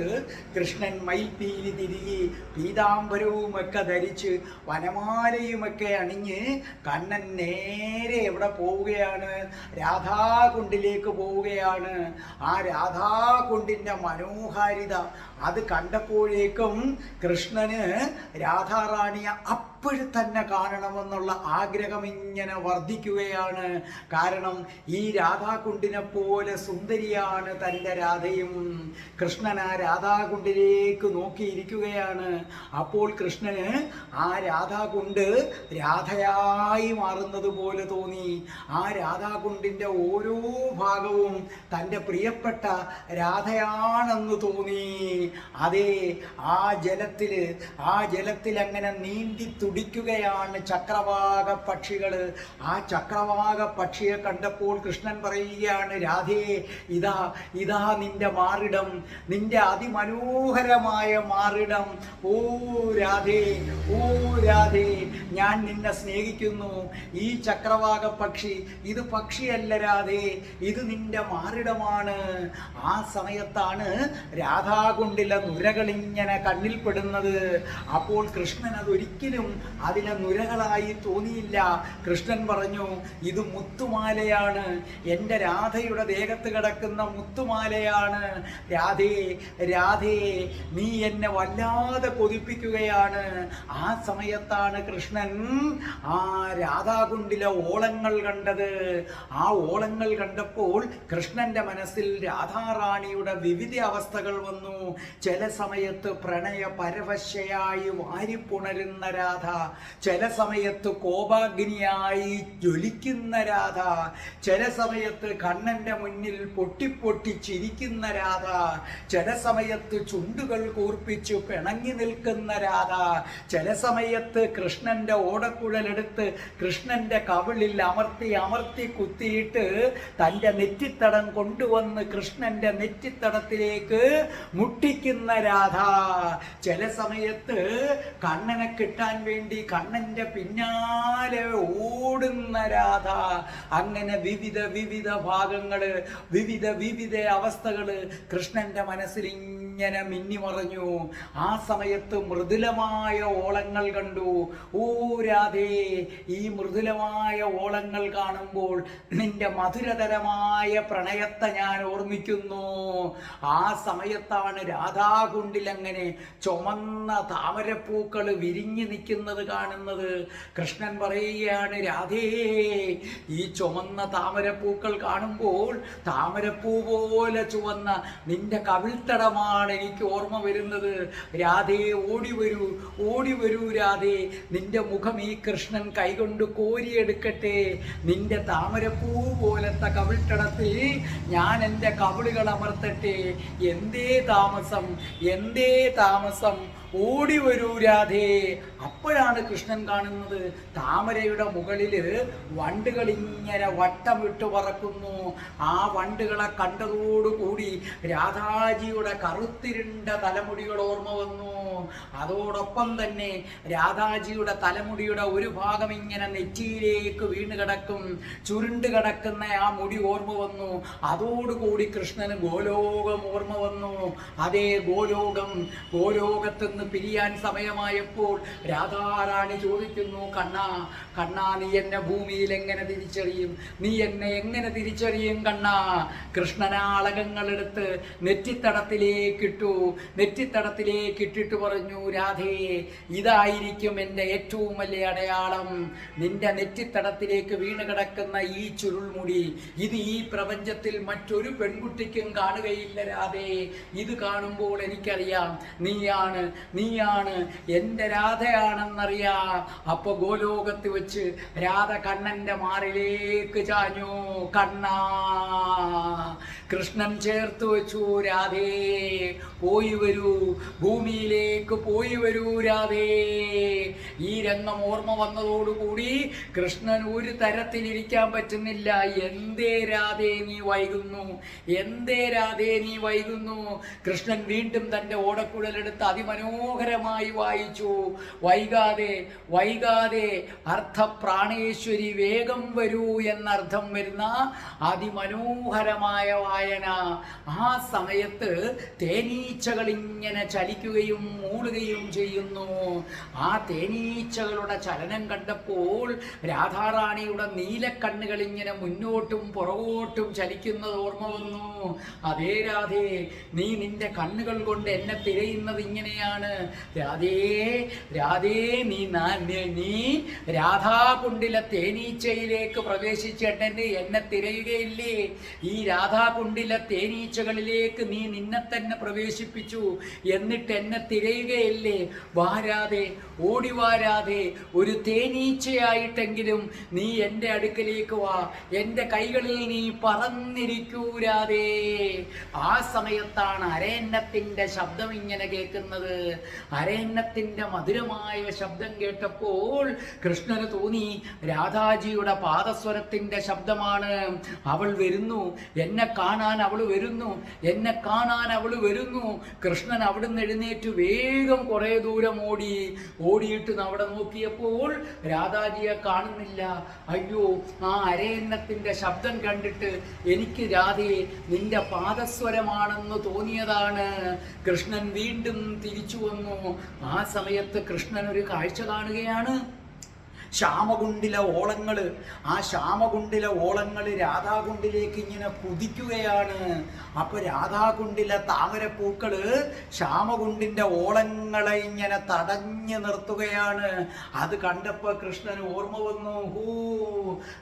കൃഷ്ണൻ മയിൽപ്പീലി തിരികെ പീതാംബരവുമൊക്കെ ധരിച്ച് വനമാലയുമൊക്കെ അണിഞ്ഞ് കണ്ണൻ നേരെ എവിടെ പോവുകയാണ്? രാധാകുണ്ടിലേക്ക് പോവുകയാണ്. ആ രാധാകുണ്ടിൻ്റെ മനോഹാരിത അത് കണ്ടപ്പോഴേക്കും കൃഷ്ണന് രാധാറാണിയെ അപ്പോഴും തന്നെ കാണണമെന്നുള്ള ആഗ്രഹം ഇങ്ങനെ വർദ്ധിക്കുകയാണ്. കാരണം ഈ രാധാകുണ്ടിനെ പോലെ സുന്ദരി സുന്ദരിയാണ് തൻ്റെ രാധയും. കൃഷ്ണൻ ആ രാധാകുണ്ടിലേക്ക് നോക്കിയിരിക്കുകയാണ്. അപ്പോൾ കൃഷ്ണന് ആ രാധാകുണ്ട് രാധയായി മാറുന്നത് പോലെ തോന്നി. ആ രാധാകുണ്ടിൻ്റെ ഓരോ ഭാഗവും തൻ്റെ പ്രിയപ്പെട്ട രാധയാണെന്ന് തോന്നി. അതെ, ആ ജലത്തിൽ അങ്ങനെ നീന്തി തുടിക്കുകയാണ് ചക്രവാക പക്ഷികൾ. ആ ചക്രവാക പക്ഷിയെ കണ്ടപ്പോൾ കൃഷ്ണൻ പറയുകയാണ്, രാധേ, ഇതാ നിന്റെ മാറിടം, നിന്റെ അതിമനോഹരമായ മാറിടം. ഓ രാധേ, ഓ രാധേ, ഞാൻ നിന്നെ സ്നേഹിക്കുന്നു. ഈ ചക്രവാക പക്ഷി ഇത് പക്ഷിയല്ല രാധേ, ഇത് നിന്റെ മാറിടമാണ്. ആ സമയത്താണ് രാധാകുണ്ടിലെ നുരകളിങ്ങനെ കണ്ണിൽപ്പെടുന്നത്. അപ്പോൾ കൃഷ്ണൻ അതൊരിക്കലും അതിലെ നുരകളായി തോന്നിയില്ല. കൃഷ്ണൻ പറഞ്ഞു, ഇത് മുത്തുമാലയാണ്, എൻ്റെ രാധയുടെ ദേഹത്ത് കിടക്കുന്ന മുത്തുമാലയാണ്. രാധേ, രാധേ, നീ എന്നെ വല്ലാതെ കൊതിപ്പിക്കുകയാണ്. ആ സമയത്താണ് കൃഷ്ണൻ ആ രാധാകുണ്ടിലെ ഓളങ്ങൾ കണ്ടത്. ആ ഓളങ്ങൾ കണ്ടപ്പോൾ കൃഷ്ണന്റെ മനസ്സിൽ രാധാറാണിയുടെ വിവിധ അവസ്ഥകൾ വന്നു. ചില സമയത്ത് പ്രണയ പരവശയായി വാരിപ്പുണരുന്ന രാധ, ചില സമയത്ത് കോപാഗ്നിയായി ജ്വലിക്കുന്ന രാധ, ചില സമയത്ത് കണ്ണന്റെ മുന്നിൽ പൊട്ടി ചിരിക്കുന്ന രാധ, ചില സമയത്ത് ചുണ്ടുകൾ കൂർപ്പിച്ചു പിണങ്ങി നിൽക്കുന്ന രാധ, ചില സമയത്ത് കൃഷ്ണന്റെ ഓടക്കുഴലെടുത്ത് കൃഷ്ണന്റെ കവിളിൽ അമർത്തി കുത്തിയിട്ട് തൻ്റെ നെറ്റിത്തടം കൊണ്ടുവന്ന് കൃഷ്ണന്റെ നെറ്റിത്തടത്തിലേക്ക് മുട്ടിക്കുന്ന രാധ, ചില സമയത്ത് കണ്ണനെ കിട്ടാൻ വേണ്ടി കണ്ണന്റെ പിന്നാലെ ഓടുന്ന രാധ. അങ്ങനെ വിവിധ ഭാഗങ്ങള്, വിവിധ അവസ്ഥകള് കൃഷ്ണന്റെ മനസ്സിൽ ഇങ്ങനെ മിന്നിമറഞ്ഞു. ആ സമയത്ത് മൃദുലമായ ഓളങ്ങൾ കണ്ടു. ഓ രാധേ, ഈ മൃദുലമായ ഓളങ്ങൾ കാണുമ്പോൾ നിന്റെ മധുരതരമായ പ്രണയത്തെ ഞാൻ ഓർമ്മിക്കുന്നു. ആ സമയത്താണ് രാധാകുണ്ടിൽ അങ്ങനെ ചുമന്ന താമരപ്പൂക്കൾ വിരിഞ്ഞു നിൽക്കുന്നത് കാണുന്നത്. കൃഷ്ണൻ പറയുകയാണ്, രാധേ, ഈ ചുമന്ന താമരപ്പൂക്കൾ കാണുമ്പോൾ താമരപ്പൂ പോലെ ചുവന്ന നിന്റെ കവിൾത്തടമാണ് എനിക്ക് ഓർമ്മ വരുന്നത്. രാധേ, ഓടി വരൂ രാധേ, നിന്റെ മുഖം ഈ കൃഷ്ണൻ കൈകൊണ്ട് കോരിയെടുക്കട്ടെ. നിന്റെ താമരപ്പൂ പോലത്തെ കവിൾത്തടത്തിൽ ഞാൻ എൻ്റെ കവിളുകൾ അമർത്തട്ടെ. എന്തേ താമസം, ഓടി വരൂ രാധേ. അപ്പോഴാണ് കൃഷ്ണൻ കാണുന്നത് താമരയുടെ മുകളിൽ വണ്ടുകൾ ഇങ്ങനെ വട്ടമിട്ട് പറക്കുന്നു. ആ വണ്ടുകളെ കണ്ടതോടുകൂടി രാധാജിയുടെ കറുത്തിരുണ്ട തലമുടികൾ ഓർമ്മ വന്നു. അതോടൊപ്പം തന്നെ രാധാജിയുടെ തലമുടിയുടെ ഒരു ഭാഗം ഇങ്ങനെ നെറ്റിയിലേക്ക് വീണ് കിടക്കും, ചുരുണ്ട് കിടക്കുന്ന ആ മുടി ഓർമ്മ വന്നു. അതോടുകൂടി കൃഷ്ണന് ഗോലോകം ഓർമ്മ വന്നു. അതേ ഗോലോകത്തുനിന്ന് പിരിയാൻ സമയമായപ്പോൾ രാധാറാണി ചോദിക്കുന്നു, കണ്ണാ, നീ എന്നെ ഭൂമിയിൽ എങ്ങനെ തിരിച്ചറിയും? നീ എന്നെ എങ്ങനെ തിരിച്ചറിയും കണ്ണാ? കൃഷ്ണനാളകങ്ങളെടുത്ത് നെറ്റിത്തടത്തിലേക്കിട്ടിട്ട് പറഞ്ഞു, രാധേ, ഇതായിരിക്കും എൻ്റെ ഏറ്റവും വലിയ അടയാളം. നിന്റെ നെറ്റിത്തടത്തിലേക്ക് വീണ് കിടക്കുന്ന ഈ ചുരുൾമുടി, ഇത് ഈ പ്രപഞ്ചത്തിൽ മറ്റൊരു പെൺകുട്ടിക്കും കാണുകയില്ല രാധേ. ഇത് കാണുമ്പോൾ എനിക്കറിയാം നീയാണ് എൻ്റെ രാധയാണെന്നറിയാം. അപ്പൊ ഗോലോകത്ത് വെച്ച് രാധ കണ്ണന്റെ മാറിലേക്ക് ചാഞ്ഞു. കണ്ണാ, കൃഷ്ണൻ ചേർത്ത് വെച്ചു, രാധേ, പോയി വരൂ, ഭൂമിയിലേക്ക് പോയി വരൂ രാധേ. ഈ രംഗം ഓർമ്മ വന്നതോടുകൂടി കൃഷ്ണൻ ഒരു തരത്തിലിരിക്കാൻ പറ്റുന്നില്ല. എന്തേ രാധേ നീ വൈകുന്നു? കൃഷ്ണൻ വീണ്ടും തൻ്റെ ഓടക്കുഴലെടുത്ത് അതിമനോഹരമായി വായിച്ചു. വൈകാതെ അർത്ഥപ്രാണേശ്വരി വേഗം വരൂ എന്നർത്ഥം വരുന്ന അതിമനോഹരമായ വായന. ആ സമയത്ത് തേനീച്ചകൾ ഇങ്ങനെ ചലിക്കുകയും മൂളുകയും ചെയ്യുന്നു. ആ തേനീച്ചകളുടെ ചലനം കണ്ടപ്പോൾ രാധാറാണിയുടെ നീലക്കണ്ണുകൾ ഇങ്ങനെ മുന്നോട്ടും പുറകോട്ടും ചലിക്കുന്നത് ഓർമ്മ വന്നു. അതേ രാധേ, നീ നിന്റെ കണ്ണുകൾ കൊണ്ട് എന്നെ തിരയുന്നത് ഇങ്ങനെയാണ്. രാധേ രാധേ, നീ രാധാകുണ്ടിലെ തേനീച്ചയിലേക്ക് പ്രവേശിച്ചിട്ട് എന്നെ തിരയുകയില്ലേ? ഈ രാധാകുണ്ടിലെ തേനീച്ചകളിലേക്ക് നീ നിന്നെ തന്നെ പ്രവേശിപ്പിച്ചു, എന്നിട്ട് എന്നെ തിരയുകയില്ലേ? വാരാതെ, ഓടിവാരാതെ, ഒരു തേനീച്ചയായിട്ടെങ്കിലും നീ എൻ്റെ അടുക്കലേക്ക് വാ, എൻ്റെ കൈകളിൽ നീ പറന്നിരിക്കൂരാതെ. ആ സമയത്താണ് അരയന്നത്തിൻ്റെ ശബ്ദം ഇങ്ങനെ കേൾക്കുന്നത്. അരയന്നത്തിൻ്റെ മധുരമായ ശബ്ദം കേട്ടപ്പോൾ കൃഷ്ണന് തോന്നി രാധാജിയുടെ പാദസ്വരത്തിൻ്റെ ശബ്ദമാണ്. അവൾ വരുന്നു, എന്നെ കാണാൻ അവൾ വരുന്നു, എന്നെ കാണാൻ അവൾ വരുന്നു. കൃഷ്ണൻ അവിടുന്ന് എഴുന്നേറ്റ് വേഗം കുറേ ദൂരം ഓടിയിട്ട് അവിടെ നോക്കിയപ്പോൾ രാധാജിയെ കാണുന്നില്ല. അയ്യോ, ആ അരയന്നത്തിൻ്റെ ശബ്ദം കണ്ടിട്ട് എനിക്ക് രാധയെ നിന്റെ പാദസ്വരമാണെന്ന് തോന്നിയതാണ്. കൃഷ്ണൻ വീണ്ടും തിരിച്ചു വന്നു. ആ സമയത്ത് കൃഷ്ണൻ ഒരു കാഴ്ച കാണുകയാണ്. ശ്യാമകുണ്ടിലെ ഓളങ്ങള്, ആ ശ്യാമകുണ്ടിലെ ഓളങ്ങള് രാധാകുണ്ടിലേക്ക് ഇങ്ങനെ കുതിക്കുകയാണ്. അപ്പൊ രാധാകുണ്ടിലെ താമരപ്പൂക്കള് ശ്യാമകുണ്ടിന്റെ ഓളങ്ങളെ ഇങ്ങനെ തടഞ്ഞു നിർത്തുകയാണ്. അത് കണ്ടപ്പോ കൃഷ്ണന് ഓർമ്മ വന്നു.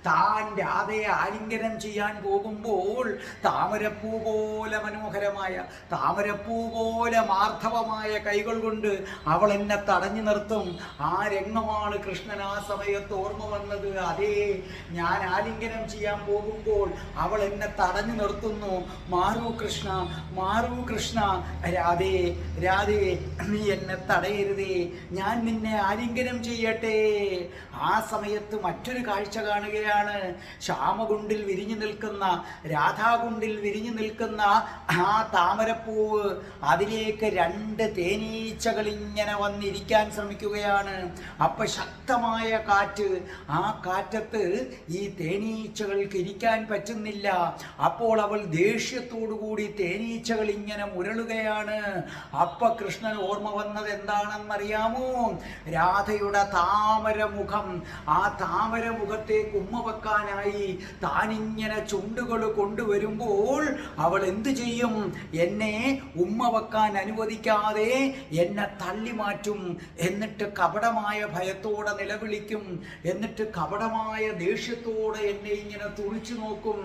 താൻ രാധയെ ആലിംഗനം ചെയ്യാൻ പോകുമ്പോൾ താമരപ്പൂ പോലെ മനോഹരമായ, താമരപ്പൂ പോലെ മാർദ്ധവമായ കൈകൾ കൊണ്ട് അവൾ എന്നെ തടഞ്ഞു നിർത്തും. ആ രംഗമാണ് കൃഷ്ണൻ ആ സമയത്ത് ഓർമ്മ വന്നത്. അതേ, ഞാൻ ആലിംഗനം ചെയ്യാൻ പോകുമ്പോൾ അവൾ എന്നെ തടഞ്ഞു നിർത്തുന്നു. മാറൂ കൃഷ്ണ, മാറൂ കൃഷ്ണ. രാധേ രാധേ, നീ എന്നെ തടയരുതേ, ഞാൻ നിന്നെ ആലിംഗനം ചെയ്യട്ടെ. ആ സമയത്ത് മറ്റൊരു കാഴ്ച കാണുകയാണ്. ശ്യാമകുണ്ടിൽ വിരിഞ്ഞു നിൽക്കുന്ന, രാധാകുണ്ടിൽ വിരിഞ്ഞു നിൽക്കുന്ന ആ താമരപ്പൂവ്, അതിലേക്ക് രണ്ട് തേനീച്ചകൾ ഇങ്ങനെ വന്നിരിക്കാൻ ശ്രമിക്കുകയാണ്. അപ്പൊ ശക്തമായ കാറ്റ്, ആ കാറ്റത്ത് ഈ തേനീച്ചകൾക്ക് ഇരിക്കാൻ പറ്റുന്നില്ല. അപ്പോൾ അവൾ ദേഷ്യത്തോടുകൂടി തേനീച്ചകൾ ഇങ്ങനെ മുരളുകയാണ്. അപ്പൊ കൃഷ്ണൻ ഓർമ്മ വന്നത് എന്താണെന്നറിയാമോ? രാധയുടെ താമരമുഖം. ആ താമരമുഖത്തേക്ക് ഉമ്മ വെക്കാനായി താനിങ്ങനെ ചുണ്ടുകൾ കൊണ്ടുവരുമ്പോൾ അവൾ എന്തു ചെയ്യും? എന്നെ ഉമ്മ വെക്കാൻ അനുവദിക്കാതെ എന്നെ തള്ളി മാറ്റും. എന്നിട്ട് കപടമായ ഭയത്തോടെ നിലവിളിക്കും. എന്നിട്ട് കപടമായ ദേഷ്യത്തോടെ എന്നെ ഇങ്ങനെ തുറിച്ചു നോക്കും.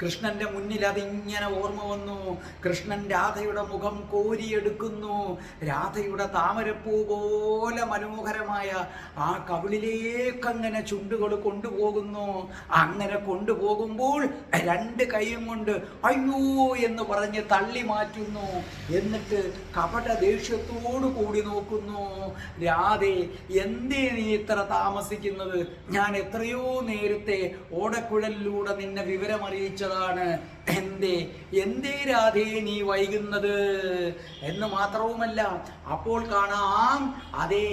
കൃഷ്ണന്റെ മുന്നിൽ അതിങ്ങനെ ഓർമ്മ വന്നു. കൃഷ്ണൻ രാധയുടെ മുഖം കോരിയെടുക്കുന്നു. രാധയുടെ താമരപ്പൂ പോലെ മനോഹരമായ ആ കവിളിലേക്ക് അങ്ങനെ ചുണ്ടുകൾ കൊണ്ടുപോകുന്നു. അങ്ങനെ കൊണ്ടുപോകുമ്പോൾ രണ്ട് കൈയും കൊണ്ട് അയ്യോ എന്ന് പറഞ്ഞ് തള്ളി മാറ്റുന്നു. എന്നിട്ട് കപട ദേഷ്യത്തോടു കൂടി നോക്കുന്നു. രാധേ, എന്തേ നീ ഇത്ര താമസിക്കുന്നത്? ഞാൻ എത്രയോ നേരത്തെ ഓടക്കുഴലിലൂടെ നിന്നെ വിവരമറിയിച്ചതാണ്. എന്തേ രാധേ നീ വൈകുന്നത് എന്ന് മാത്രവുമല്ല, അപ്പോൾ കാണാം അതേ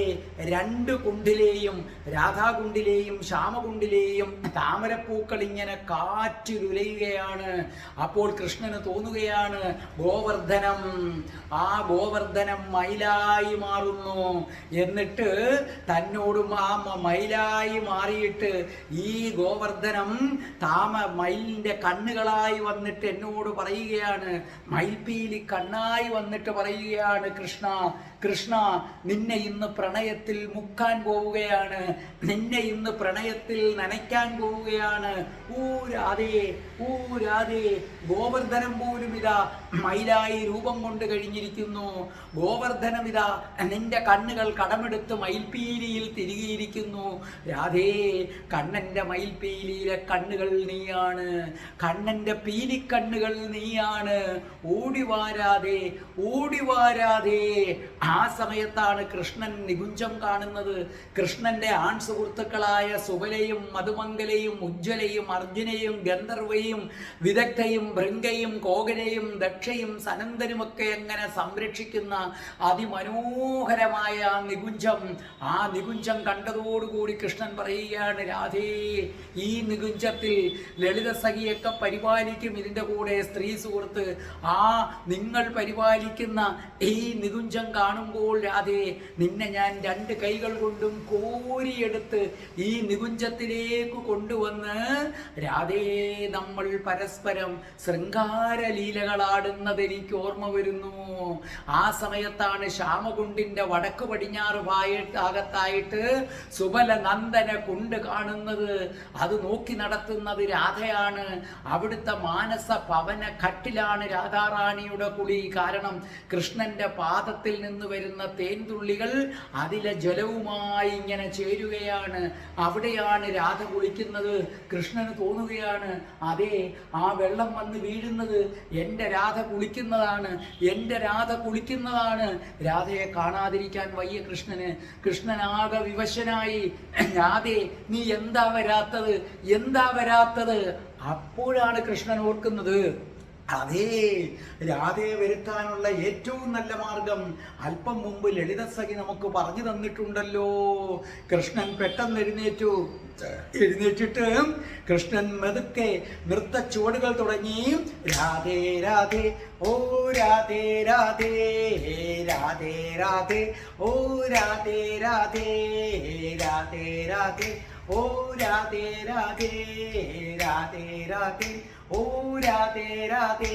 രണ്ട് കുണ്ടിലെയും, രാധാകുണ്ടിലെയും ശ്യാമകുണ്ടിലെയും താമരപ്പൂക്കൾ ഇങ്ങനെ കാറ്റിലുലയുകയാണ്. അപ്പോൾ കൃഷ്ണന് തോന്നുകയാണ് ഗോവർദ്ധനം, ആ ഗോവർദ്ധനം മയിലായി മാറുന്നു. എന്നിട്ട് തന്നോടും ആ മയിലായി മാറിയിട്ട് ഈ ഗോവർദ്ധനം മയിലിന്റെ കണ്ണുകളായി വന്നിട്ട് എന്നോട് പറയുകയാണ്, മയിൽപ്പീലി കണ്ണായി വന്നിട്ട് പറയുകയാണ്, കൃഷ്ണ കൃഷ്ണ, നിന്നെ ഇന്ന് പ്രണയത്തിൽ മുക്കാൻ പോവുകയാണ്, നിന്നെ ഇന്ന് പ്രണയത്തിൽ നനയ്ക്കാൻ പോവുകയാണ്. ഊ രാധേ, ഗോവർദ്ധനം പോലും ഇതാ മയിലായി രൂപം കൊണ്ട് കഴിഞ്ഞിരിക്കുന്നു. ഗോവർദ്ധനം ഇതാ നിന്റെ കണ്ണുകൾ കടമെടുത്ത് മയിൽപ്പീലിയിൽ തിരികെയിരിക്കുന്നു. രാധേ, കണ്ണന്റെ മയിൽപ്പീലിയിലെ കണ്ണുകൾ നീയാണ്, കണ്ണന്റെ പീലിക്കണ്ണുകൾ നീയാണ്. ഓടിവാരാതെ, ഓടിവാരാതെ. ആ സമയത്താണ് കൃഷ്ണൻ നികുഞ്ചം കാണുന്നത്. കൃഷ്ണന്റെ ആൺ സുഹൃത്തുക്കളായ സുബലയും മധുമംഗലയും ഉജ്ജ്വലയും അർജുനയും ഗന്ധർവയും വിദഗ്ധയും ഭൃംഗയും കോകനയും ദക്ഷയും സനന്ദനുമൊക്കെ എങ്ങനെ സംരക്ഷിക്കുന്ന അതിമനോഹരമായ നികുഞ്ചം. ആ നികുഞ്ചം കണ്ടതോടുകൂടി കൃഷ്ണൻ പറയുകയാണ്, രാധേ, ഈ നികുഞ്ചത്തിൽ ലളിത സഖിയൊക്കെ പരിപാലിക്കും, ഇതിൻ്റെ കൂടെ സ്ത്രീ സുഹൃത്ത്. ആ നിങ്ങൾ പരിപാലിക്കുന്ന ഈ നികുഞ്ചം കാണുമ്പോൾ കാണുമ്പോൾ രാധേ നിന്നെ ഞാൻ രണ്ട് കൈകൾ കൊണ്ടും കോരിയെടുത്ത് ഈ നികുഞ്ചത്തിലേക്ക് കൊണ്ടുവന്ന് രാധേ നമ്മൾ പരസ്പരം ശൃംഗാരലീലകളാടുന്നത് എനിക്ക് ഓർമ്മ വരുന്നു. ആ സമയത്താണ് ശ്യാമകുണ്ടിന്റെ വടക്ക് പടിഞ്ഞാറ് ഭാഗത്തായിട്ട് സുബല നന്ദന കുണ്ട് കാണുന്നത്. അത് നോക്കി നടത്തുന്നത് രാധയാണ്. അവിടുത്തെ മാനസ പവന ഘട്ടിലാണ് രാധാറാണിയുടെ കുളി. കാരണം കൃഷ്ണന്റെ പാദത്തിൽ നിന്ന് വരുന്ന തേൻതുള്ളികൾ അതിലെ ജലവുമായി ഇങ്ങനെ ചേരുകയാണ്. അവിടെയാണ് രാധ കുളിക്കുന്നത്. കൃഷ്ണന് തോന്നുകയാണ്, അതെ ആ വെള്ളം വന്ന് വീഴുന്നത് എൻ്റെ രാധ കുളിക്കുന്നതാണ്, എൻ്റെ രാധ കുളിക്കുന്നതാണ്. രാധയെ കാണാതിരിക്കാൻ വയ്യ കൃഷ്ണന്. കൃഷ്ണനാകെ വിവശനായി, രാധേ നീ എന്താ വരാത്തത്, എന്താ വരാത്തത്? അപ്പോഴാണ് കൃഷ്ണൻ ഓർക്കുന്നത്, അതേ രാധയെ വരുത്താനുള്ള ഏറ്റവും നല്ല മാർഗം അല്പം മുമ്പ് ലളിതസഖി നമുക്ക് പറഞ്ഞു തന്നിട്ടുണ്ടല്ലോ. കൃഷ്ണൻ പെട്ടെന്ന് എഴുന്നേറ്റിട്ട് കൃഷ്ണൻ മെതുക്കെ നൃത്ത ചുവടുകൾ തുടങ്ങി. രാധേ രാധേ ഓ രാധേ രാധേ രാധേ രാധേ ഓ രാധേ രാധേ രാധേ രാധേ ഓ രാധേ രാധേ രാധേ രാധേ ഓ രാധേ രാധേ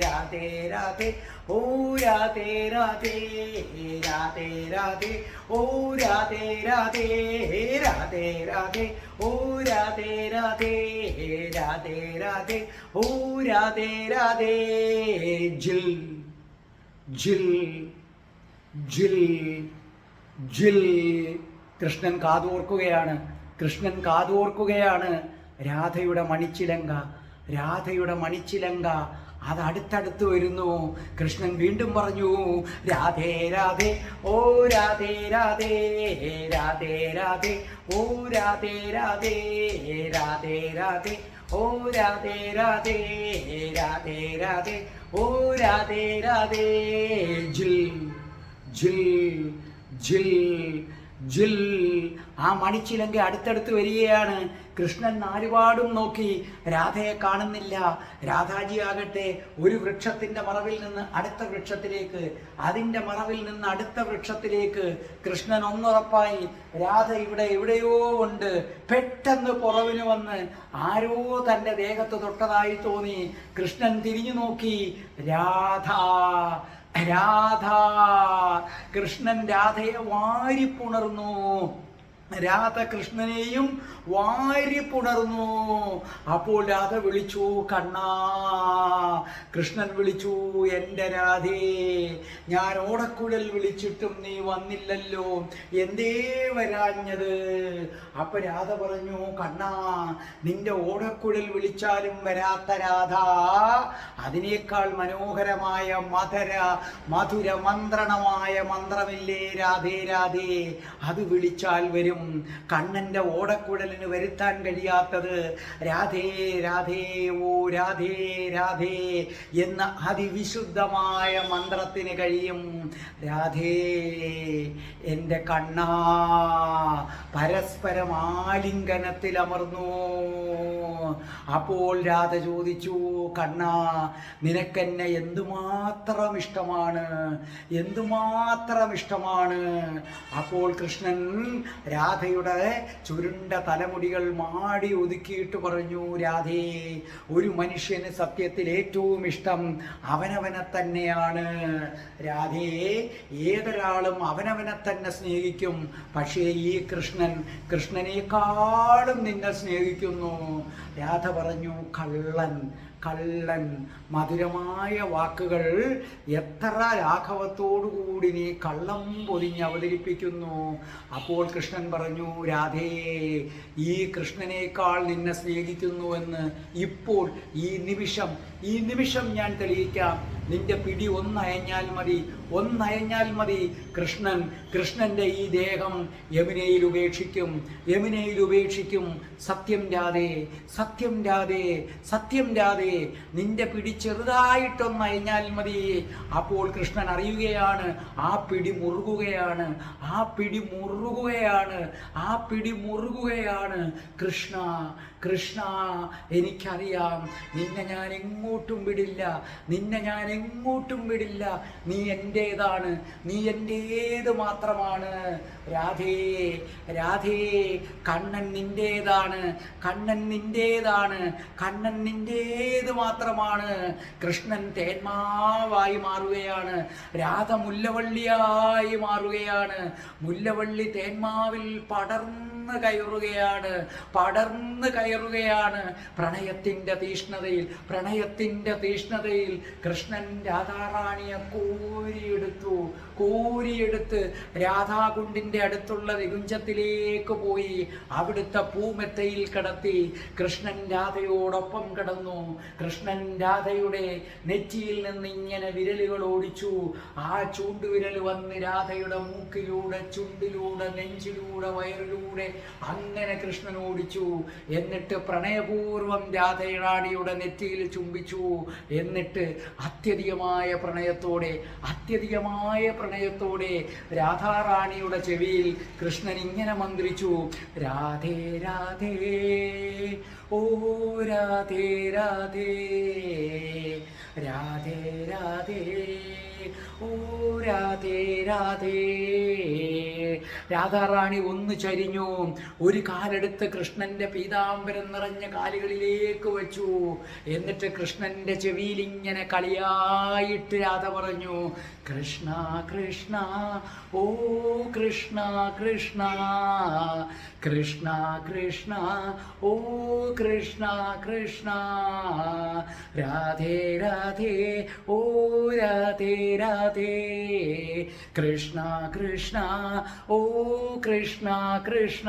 രാധേ രാധേ ഓ രാധേ രാധേ രാധേ രാധേ ഓ രാധേ രാധേ രാധേ രാധേ ഓ രാധേ രാധേ രാധേ രാധേ ഓ രാധേ രാധേ. ജിൽ ജിൽ ജിൽ ജിൽ. കൃഷ്ണൻ കാതോർക്കുകയാണ്, കൃഷ്ണൻ കാതോർക്കുകയാണ്. രാധയുടെ മണിച്ചിലങ്ക, രാധയുടെ മണിച്ചിലങ്ക അത് അടുത്തടുത്ത് വരുന്നു. കൃഷ്ണൻ വീണ്ടും പറഞ്ഞു, രാധേ രാധേ ഓ രാധേ രാധേ രാധേ രാധേ ഓ രാധേ രാധേ രാധേ രാധേ ഓ രാധേ രാധേ രാധേ രാധേ ഓ രാധേ രാധേ. ജിൽ ജിൽ ജിൽ ജിൽ. ആ മണിച്ചിലങ്ക അടുത്തടുത്ത് വരികയാണ്. കൃഷ്ണൻ നാലുപാടും നോക്കി, രാധയെ കാണുന്നില്ല. രാധാജി ആകട്ടെ ഒരു വൃക്ഷത്തിന്റെ മറവിൽ നിന്ന് അടുത്ത വൃക്ഷത്തിലേക്ക്, അതിൻ്റെ മറവിൽ നിന്ന് അടുത്ത വൃക്ഷത്തിലേക്ക്. കൃഷ്ണൻ ഒന്നുറപ്പായി, രാധ ഇവിടെ എവിടെയോ ഉണ്ട്. പെട്ടെന്ന് പുറവിന് വന്ന് ആരോ തൻ്റെ ദേഹത്ത് തൊട്ടതായി തോന്നി. കൃഷ്ണൻ തിരിഞ്ഞു നോക്കി, രാധ രാധ. കൃഷ്ണൻ രാധയെ വാരിപ്പുണർന്നു. രാധ കൃഷ്ണനെയും വാരിപ്പുണർന്നു. അപ്പോൾ രാധ വിളിച്ചു, കണ്ണാ. കൃഷ്ണൻ വിളിച്ചു, എൻ്റെ രാധേ, ഞാൻ ഓടക്കുഴൽ വിളിച്ചിട്ടും നീ വന്നില്ലല്ലോ, എന്തേ വരാഞ്ഞത്? അപ്പൊ രാധ പറഞ്ഞു, കണ്ണാ, നിന്റെ ഓടക്കുഴൽ വിളിച്ചാലും വരാത്ത രാധ, അതിനേക്കാൾ മനോഹരമായ മധുര മന്ത്രണമായ മന്ത്രമില്ലേ രാധേ രാധേ, അത് വിളിച്ചാൽ വരും. കണ്ണന്റെ ഓടക്കുഴലിന് വരുത്താൻ കഴിയാത്തത് രാധേ രാധേ ഓ രാധേ രാധേ എന്ന അതിവിശുദ്ധമായ മന്ത്രത്തിന് കഴിയും. രാധേ എൻ്റെ കണ്ണാ. പരസ്പരം ആലിംഗനത്തിൽ അമർന്നു. അപ്പോൾ രാധ ചോദിച്ചു, കണ്ണാ, നിനക്കെന്നെ എന്തുമാത്രം ഇഷ്ടമാണ്, എന്തുമാത്രം ഇഷ്ടമാണ്. അപ്പോൾ കൃഷ്ണൻ രാധയുടെ ചുരുണ്ട തലമുടികൾ മാടി ഒതുക്കിയിട്ട് പറഞ്ഞു, രാധേ, ഒരു മനുഷ്യന് സത്യത്തിൽ ഏറ്റവും ഇഷ്ടം അവനവനെ തന്നെയാണ്. രാധേ, ഏതൊരാളും അവനവനെ തന്നെ സ്നേഹിക്കും. പക്ഷേ ഈ കൃഷ്ണനേക്കാളും നിന്നെ സ്നേഹിക്കുന്നു. രാധ പറഞ്ഞു, കള്ളൻ കള്ളൻ. മധുരമായ വാക്കുകൾ എത്ര ലാഘവത്തോടുകൂടി നീ കള്ളം പൊതിഞ്ഞ് അവതരിപ്പിക്കുന്നു. അപ്പോൾ കൃഷ്ണൻ പറഞ്ഞു, രാധേ, ഈ കൃഷ്ണനേക്കാൾ നിന്നെ സ്നേഹിക്കുന്നുവെന്ന് ഇപ്പോൾ ഈ നിമിഷം ഞാൻ തെളിയിക്കാം. നിന്റെ പിടി ഒന്നയഞ്ഞാൽ മതി, ഒന്നയഞ്ഞാൽ മതി. കൃഷ്ണന്റെ ഈ ദേഹം യമുനയിൽ ഉപേക്ഷിക്കും. സത്യം രാധേ, സത്യം രാധേ, സത്യം രാധേ, നിന്റെ പിടി ചെറുതായിട്ടൊന്നയഞ്ഞാൽ മതി. അപ്പോൾ കൃഷ്ണൻ അറിയുകയാണ്, ആ പിടി മുറുകുകയാണ്, ആ പിടി മുറുകുകയാണ്, ആ പിടി മുറുകുകയാണ്. കൃഷ്ണ കൃഷ്ണ എനിക്കറിയാം, നിന്നെ ഞാൻ എങ്ങോട്ടും വിടില്ല, നിന്നെ ഞാൻ എങ്ങോട്ടും വിടില്ല, നീ എൻ്റേതാണ്, നീ എൻ്റേത് മാത്രമാണ്. രാധേ രാധേ, കണ്ണൻ നിൻ്റേതാണ്, കണ്ണൻ നിൻ്റേതാണ്, കണ്ണൻ നിൻ്റേത് മാത്രമാണ്. കൃഷ്ണൻ തേന്മാവായി മാറുകയാണ്, രാധ മുല്ലവള്ളിയായി മാറുകയാണ്. മുല്ലവള്ളി തേന്മാവിൽ പടർന്ന് കയറുകയാണ്, പടർന്ന് കയറുകയാണ്. പ്രണയത്തിൻ്റെ തീഷ്ണതയിൽ, പ്രണയത്തിൻ്റെ തീഷ്ണതയിൽ കൃഷ്ണൻ രാധാറാണിയെ കോരിയെടുത്തു, കോരിയെടുത്ത് രാധാകുണ്ടിൻ്റെ അടുത്തുള്ള നികുഞ്ചത്തിലേക്ക് പോയി അവിടുത്തെ പൂമെത്തയിൽ കിടത്തി. കൃഷ്ണൻ രാധയോടൊപ്പം കിടന്നു. കൃഷ്ണൻ രാധയുടെ നെറ്റിയിൽ നിന്ന് ഇങ്ങനെ വിരലുകൾ ഓടിച്ചു. ആ ചൂണ്ടുവിരൽ വന്ന് രാധയുടെ മൂക്കിലൂടെ, ചുണ്ടിലൂടെ, നെഞ്ചിലൂടെ, വയറിലൂടെ അങ്ങനെ കൃഷ്ണൻ ഓടിച്ചു. എന്നിട്ട് പ്രണയപൂർവം രാധറാണിയുടെ നെറ്റിയിൽ ചുംബിച്ചു. എന്നിട്ട് അത്യധികമായ പ്രണയത്തോടെ, അത്യധികമായ പ്രണയത്തോടെ രാധാറാണിയുടെ ചെവിയിൽ കൃഷ്ണൻ ഇങ്ങനെ മന്ത്രിച്ചു, രാധേ രാധേ ഓ രാധേ രാധേ, രാധേ രാധേ ഓ രാധേ രാധേ. രാധാറാണി ഒന്ന് ചരിഞ്ഞു, ഒരു കാലെടുത്ത് കൃഷ്ണന്റെ പീതാംബരം നിറഞ്ഞ കാലുകളിലേക്ക് വെച്ചു. എന്നിട്ട് കൃഷ്ണന്റെ ചെവിയിൽ ഇങ്ങനെ കളിയായിട്ട് രാധ പറഞ്ഞു, കൃഷ്ണ കൃഷ്ണ ഓ കൃഷ്ണ കൃഷ്ണ, കൃഷ്ണ കൃഷ്ണ ഓ കൃഷ്ണ കൃഷ്ണ, രാധേ രാധേ ഓ രാധേ രാധേ, കൃഷ്ണ കൃഷ്ണ ഓ കൃഷ്ണ കൃഷ്ണ.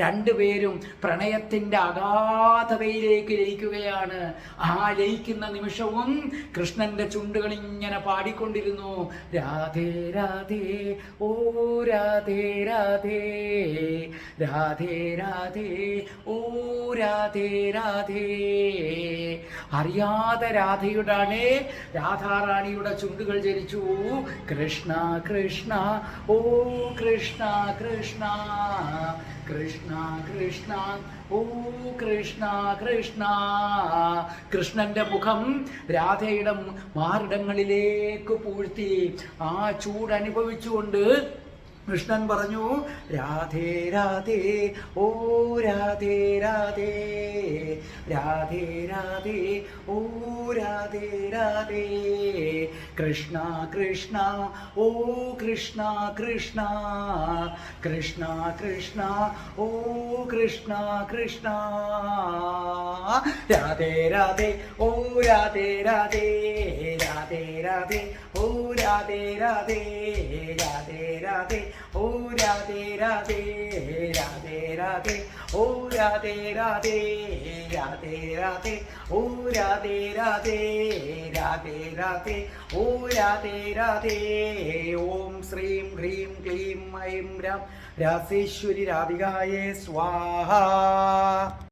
രണ്ടുപേരും പ്രണയത്തിൻ്റെ അഗാധതയിലേക്ക് ലയിക്കുകയാണ്. ആ ലയിക്കുന്ന നിമിഷവും കൃഷ്ണന്റെ ചുണ്ടുകൾ ഇങ്ങനെ പാടിക്കൊണ്ടിരുന്നു, രാധേ രാധേ ഓ രാധേ രാധേ, രാധേ രാധേ ഓ രാധേ രാധേ. അറിയാതെ രാധയുടെ രാധാറാണിയുടെ ചുണ്ടുകൾ ചരിച്ചു, കൃഷ്ണ കൃഷ്ണ ഓ കൃഷ്ണ കൃഷ്ണ, കൃഷ്ണ കൃഷ്ണ ഓ കൃഷ്ണ കൃഷ്ണ. കൃഷ്ണന്റെ മുഖം രാധയുടെ മാറിടങ്ങളിലേക്ക് പൂഴ്ത്തി ആ ചൂട് അനുഭവിച്ചുകൊണ്ട് കൃഷ്ണൻ പറഞ്ഞു, രാധേ രാധേ ഓ രാധേ രാധേ, രാധേ രാധേ ഓ രാധേ രാധേ, കൃഷ്ണ കൃഷ്ണ ഓ കൃഷ്ണ കൃഷ്ണ, കൃഷ്ണ കൃഷ്ണ ഓ കൃഷ്ണ കൃഷ്ണ, രാധേ രാധേ ഓ രാധേ രാധേ, രാധേ രാധേ ഓ രാധേ രാധേ, രാധേ രാധേ ഓ രാധേ രാധേ, രാധേ രാധേ ഓ രാധേ രാധേ, രാധേ രാധേ ഓ രാധേ രാധേ, രാധേ രാധേ ഓ രാധേ രാധേ. ഓം ശ്രീം ഹ്രീം ക്ലീം ഐം രാം രാസേശ്വരി രാധികായേ സ്വാഹ.